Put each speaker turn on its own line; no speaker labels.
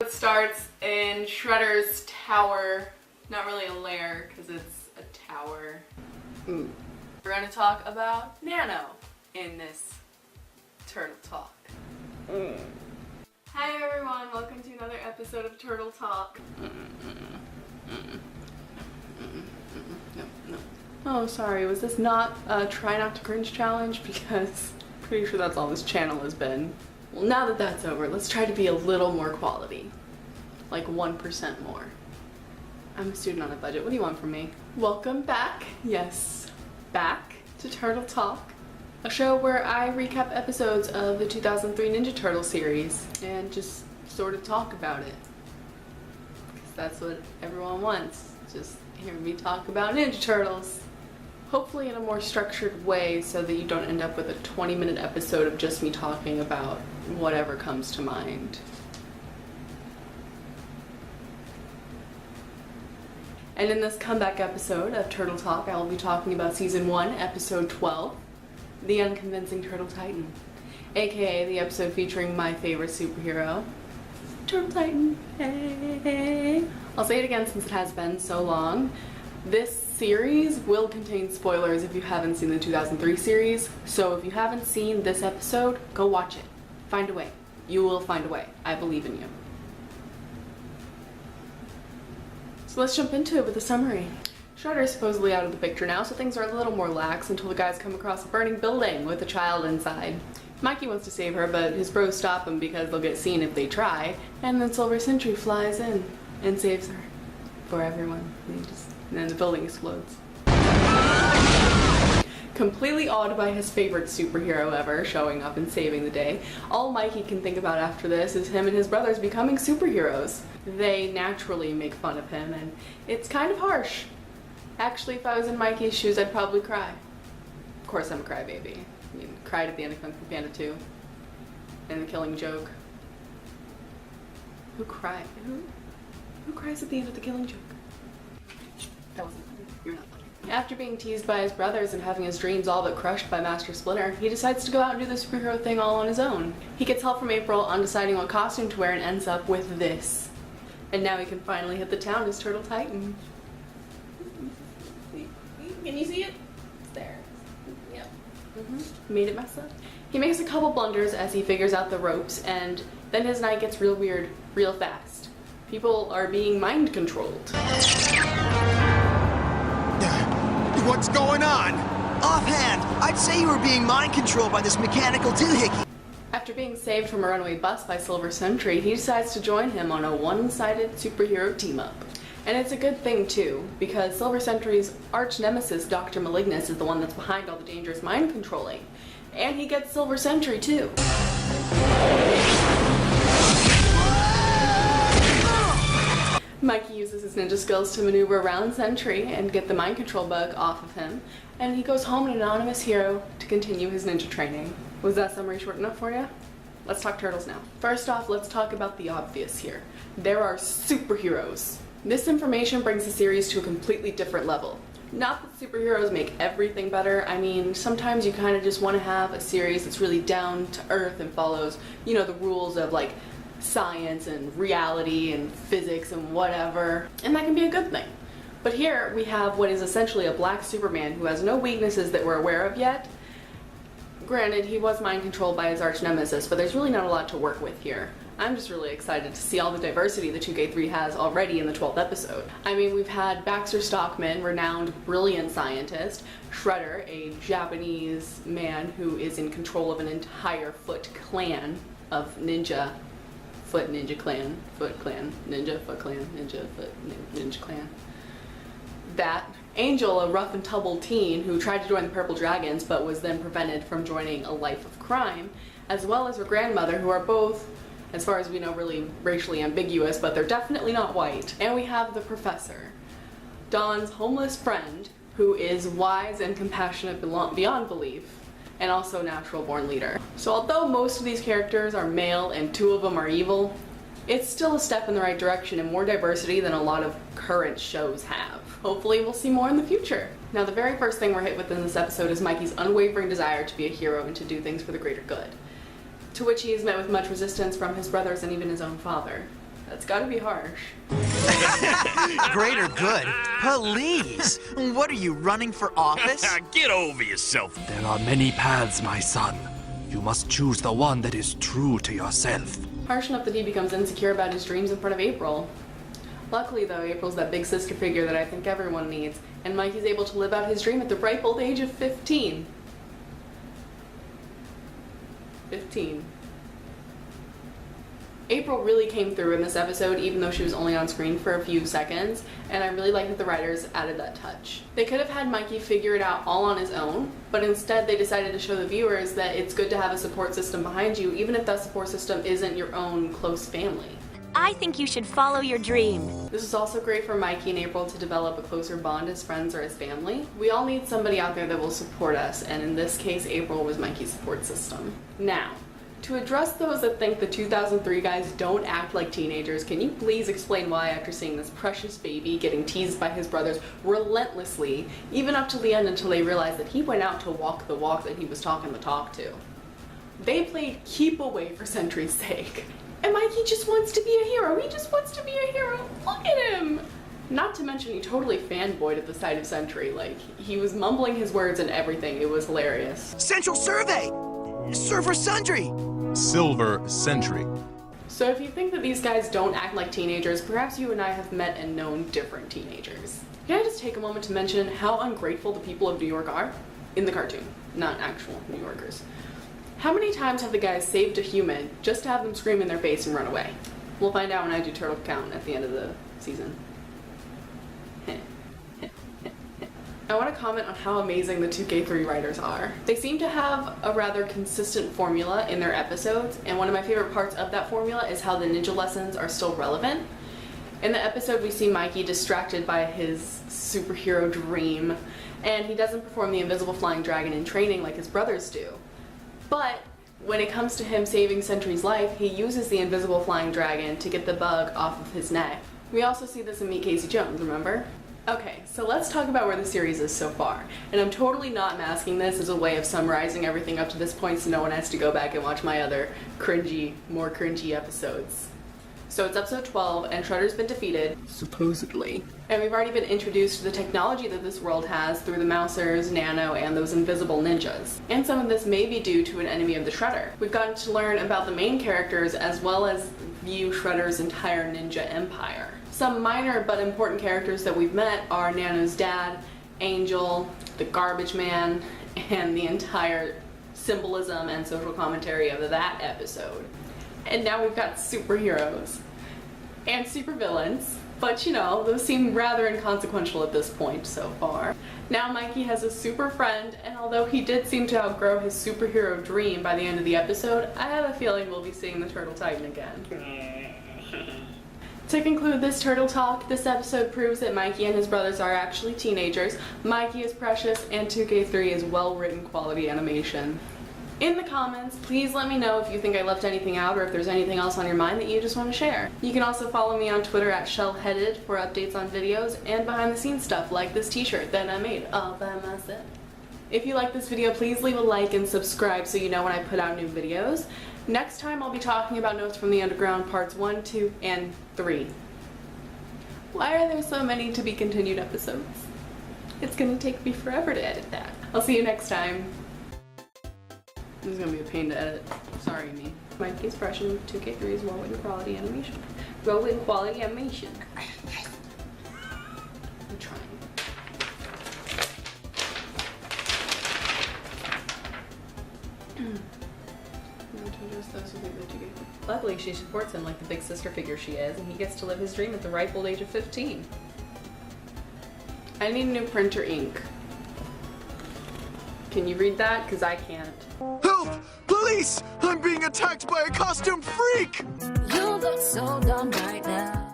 It starts in Shredder's tower. Not really a lair, because it's a tower. We're going to talk about Nano in this Turtle Talk. Hi everyone, welcome to another episode of Turtle Talk. No. Oh, sorry, was this not a try not to cringe challenge? Because I'm pretty sure that's all this channel has been. Well, now that that's over, let's try to be a little more quality. Like 1% more. I'm a student on a budget. What do you want from me? Welcome back. Yes, back to Turtle Talk, a show where I recap episodes of the 2003 Ninja Turtle series and just sort of talk about it. Because that's what everyone wants. Just hear me talk about Ninja Turtles. Hopefully in a more structured way so that you don't end up with a 20-minute episode of just me talking about whatever comes to mind. And in this comeback episode of Turtle Talk, I will be talking about Season 1, Episode 12, The Unconvincing Turtle Titan, aka the episode featuring my favorite superhero, Turtle Titan. Hey. I'll say it again since it has been so long. This series will contain spoilers if you haven't seen the 2003 series, so if you haven't seen this episode, go watch it. Find a way. You will find a way. I believe in you. So let's jump into it with a summary. Shredder is supposedly out of the picture now, so things are a little more lax until the guys come across a burning building with a child inside. Mikey wants to save her, but his bros stop him because they'll get seen if they try, and then Silver Sentry flies in and saves her. For everyone. And then the building explodes. Completely awed by his favorite superhero ever showing up and saving the day, all Mikey can think about after this is him and his brothers becoming superheroes. They naturally make fun of him, and it's kind of harsh. Actually, if I was in Mikey's shoes, I'd probably cry. Of course I'm a crybaby. I mean, cried at the end of Kung Fu Panda 2. And The Killing Joke. Who cried? Who cries at the end of The Killing Joke? That wasn't funny. You're not funny. After being teased by his brothers and having his dreams all but crushed by Master Splinter, he decides to go out and do the superhero thing all on his own. He gets help from April on deciding what costume to wear and ends up with this. And now he can finally hit the town as Turtle Titan. Can you see it? It's there. Yep. Made it mess up. He makes a couple blunders as he figures out the ropes, and then his night gets real weird real fast. People are being mind controlled.
What's going on?
Offhand, I'd say you were being mind controlled by this mechanical doohickey.
After being saved from a runaway bus by Silver Sentry, he decides to join him on a one-sided superhero team-up. And it's a good thing too, because Silver Sentry's arch-nemesis, Dr. Malignus, is the one that's behind all the dangerous mind controlling. And he gets Silver Sentry too. Mikey uses his ninja skills to maneuver around Sentry and get the mind control bug off of him, and he goes home an anonymous hero to continue his ninja training. Was that summary short enough for you? Let's talk turtles now. First off, let's talk about the obvious here. There are superheroes. This information brings the series to a completely different level. Not that superheroes make everything better. I mean, sometimes you kind of just want to have a series that's really down to earth and follows, you know, the rules of like science and reality and physics and whatever, and that can be a good thing. But here we have what is essentially a black Superman who has no weaknesses that we're aware of yet. Granted, he was mind controlled by his arch nemesis, but there's really not a lot to work with here. I'm just really excited to see all the diversity that 2K3 has already in the 12th episode. I mean, we've had Baxter Stockman, renowned brilliant scientist, Shredder, a Japanese man who is in control of an entire Foot clan of ninja. Foot Ninja Clan, Foot Clan, Ninja, Foot Clan, Ninja, Foot Ninja Clan. That. Angel, a rough and tumble teen who tried to join the Purple Dragons but was then prevented from joining a life of crime, as well as her grandmother, who are both, as far as we know, really racially ambiguous, but they're definitely not white. And we have the Professor, Dawn's homeless friend, who is wise and compassionate beyond belief, and also natural-born leader. So although most of these characters are male and 2 of them are evil, it's still a step in the right direction and more diversity than a lot of current shows have. Hopefully we'll see more in the future. Now the very first thing we're hit with in this episode is Mikey's unwavering desire to be a hero and to do things for the greater good, to which he is met with much resistance from his brothers and even his own father. That's gotta be harsh.
Greater good? Please! What are you, running for office?
Get over yourself.
There are many paths, my son. You must choose the one that is true to yourself.
Harsh enough that he becomes insecure about his dreams in front of April. Luckily, though, April's that big sister figure that I think everyone needs, and Mikey's able to live out his dream at the ripe old age of 15. 15. April really came through in this episode, even though she was only on screen for a few seconds, and I really like that the writers added that touch. They could have had Mikey figure it out all on his own, but instead they decided to show the viewers that it's good to have a support system behind you, even if that support system isn't your own close family.
I think you should follow your dream.
This is also great for Mikey and April to develop a closer bond as friends or as family. We all need somebody out there that will support us, and in this case, April was Mikey's support system. Now, to address those that think the 2003 guys don't act like teenagers, can you please explain why, after seeing this precious baby getting teased by his brothers relentlessly, even up to the end until they realized that he went out to walk the walk that he was talking the talk to? They played keep away for Sentry's sake. And Mikey just wants to be a hero. He just wants to be a hero. Look at him! Not to mention he totally fanboyed at the sight of Sentry. Like, he was mumbling his words and everything. It was hilarious.
Central Survey! Silver Sentry!
Silver Sentry.
So if you think that these guys don't act like teenagers, perhaps you and I have met and known different teenagers. Can I just take a moment to mention how ungrateful the people of New York are? In the cartoon, not actual New Yorkers. How many times have the guys saved a human just to have them scream in their face and run away? We'll find out when I do Turtle Count at the end of the season. I want to comment on how amazing the 2K3 writers are. They seem to have a rather consistent formula in their episodes, and one of my favorite parts of that formula is how the ninja lessons are still relevant. In the episode, we see Mikey distracted by his superhero dream, and he doesn't perform the invisible flying dragon in training like his brothers do. But when it comes to him saving Sentry's life, he uses the invisible flying dragon to get the bug off of his neck. We also see this in Meet Casey Jones, remember? Okay, so let's talk about where the series is so far. And I'm totally not masking this as a way of summarizing everything up to this point so no one has to go back and watch my other more cringy episodes. So it's episode 12, and Shredder's been defeated, supposedly. And we've already been introduced to the technology that this world has through the Mousers, Nano, and those invisible ninjas. And some of this may be due to an enemy of the Shredder. We've gotten to learn about the main characters as well as view Shredder's entire ninja empire. Some minor but important characters that we've met are Nano's dad, Angel, the Garbage Man, and the entire symbolism and social commentary of that episode. And now we've got superheroes and supervillains, but you know, those seem rather inconsequential at this point so far. Now Mikey has a super friend, and although he did seem to outgrow his superhero dream by the end of the episode, I have a feeling we'll be seeing the Turtle Titan again. To conclude this Turtle Talk, this episode proves that Mikey and his brothers are actually teenagers, Mikey is precious, and 2K3 is well-written quality animation. In the comments, please let me know if you think I left anything out or if there's anything else on your mind that you just want to share. You can also follow me on Twitter at shellheaded for updates on videos and behind the scenes stuff like this t-shirt that I made all by myself. If you like this video, please leave a like and subscribe so you know when I put out new videos. Next time I'll be talking about Notes from the Underground parts 1, 2, and 3. Why are there so many to be continued episodes? It's gonna take me forever to edit that. I'll see you next time. This is gonna be a pain to edit. Sorry, me. Mikey's Expression 2K3 is well-written quality animation. Well-written quality animation. I'm trying. Luckily, she supports him like the big sister figure she is, and he gets to live his dream at the ripe old age of 15. I need a new printer ink. Can you read that? Because I can't.
Help! Police! I'm being attacked by a costume freak!
You look so dumb right now.